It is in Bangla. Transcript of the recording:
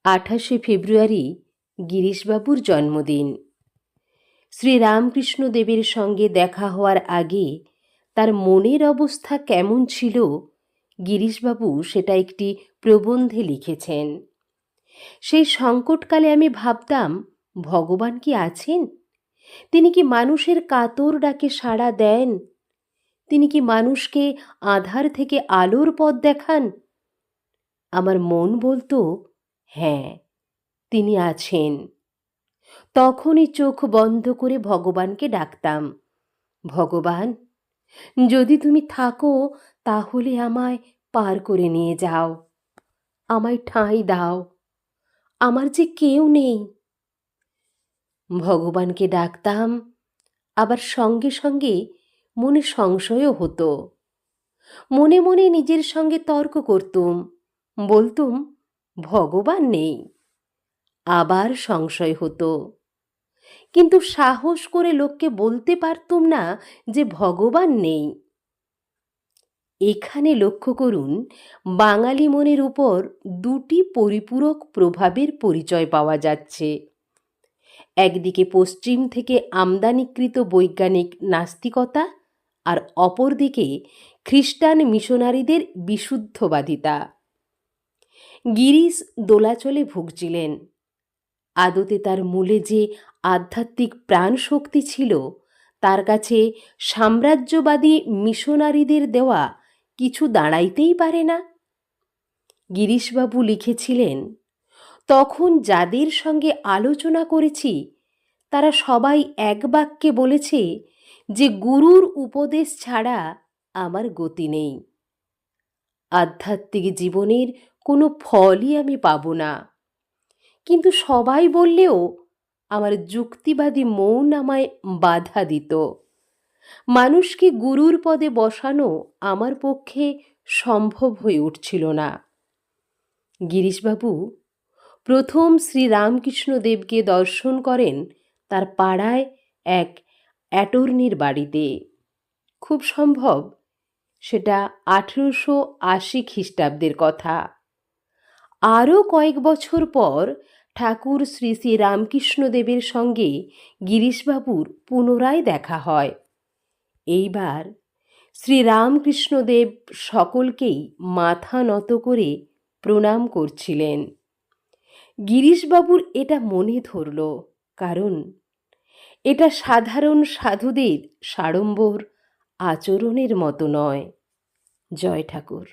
28শে ফেব্রুয়ারি গিরিশবাবুর জন্মদিন। শ্রীরামকৃষ্ণদেবের সঙ্গে দেখা হওয়ার আগে তার মনের অবস্থা কেমন ছিল গিরিশবাবু সেটা একটি প্রবন্ধে লিখেছেন। সেই সংকটকালে আমি ভাবতাম, ভগবান কি আছেন? তিনি কি মানুষের কাতর ডাকে সাড়া দেন? তিনি কি মানুষকে আঁধার থেকে আলোর পথ দেখান? আমার মন বলতো, হ্যাঁ, তিনি আছেন। তখনই চোখ বন্ধ করে ভগবানকে ডাকতাম, ভগবান, যদি তুমি থাকো তাহলে আমায় পার করে নিয়ে যাও, আমায় ঠাঁই দাও, আমার যে কেউ নেই। ভগবানকে ডাকতাম, আবার সঙ্গে সঙ্গে মনে সংশয়ও হতো। মনে মনে নিজের সঙ্গে তর্ক করতুম, বলতুম ভগবান নেই। আবার সংশয় হতো, কিন্তু সাহস করে লোককে বলতে পারতুম না যে ভগবান নেই। এখানে লক্ষ্য করুন, বাঙালি মনের উপর দুটি পরিপূরক প্রভাবের পরিচয় পাওয়া যাচ্ছে। একদিকে পশ্চিম থেকে আমদানিকৃত বৈজ্ঞানিক নাস্তিকতা, আর অপরদিকে খ্রিস্টান মিশনারিদের বিশুদ্ধবাদিতা। গিরিশ দোলাচলে ভুগছিলেন। আদতে তার মূলে যে আধ্যাত্মিক প্রাণশক্তি ছিল, তার কাছে সাম্রাজ্যবাদী মিশনারিদের দেওয়া কিছু দাঁড়াইতেই পারে না। গিরিশবাবু লিখেছিলেন, তখন যাদের সঙ্গে আলোচনা করেছি তারা সবাই এক বাক্যে বলেছে যে গুরুর উপদেশ ছাড়া আমার গতি নেই। আধ্যাত্মিক জীবনের কোনো ফলই আমি পাব না। কিন্তু সবাই বললেও আমার যুক্তিবাদী মন আমায় বাধা দিত। মানুষকে গুরুর পদে বসানো আমার পক্ষে সম্ভব হয়ে উঠছিল না। গিরিশবাবু প্রথম শ্রীরামকৃষ্ণদেবকে দর্শন করেন তার পাড়ায় এক অ্যাটর্নির বাড়িতে। খুব সম্ভব সেটা 1880 খ্রিস্টাব্দের কথা। আরও কয়েক বছর পর ঠাকুর শ্রী শ্রী রামকৃষ্ণদেবের সঙ্গে গিরিশবাবুর পুনরায় দেখা হয়। এইবার শ্রীরামকৃষ্ণদেব সকলকেই মাথা নত করে প্রণাম করছিলেন। গিরিশবাবুর এটা মনে ধরল, কারণ এটা সাধারণ সাধুদের সাড়ম্বর আচরণের মতো নয়। জয় ঠাকুর।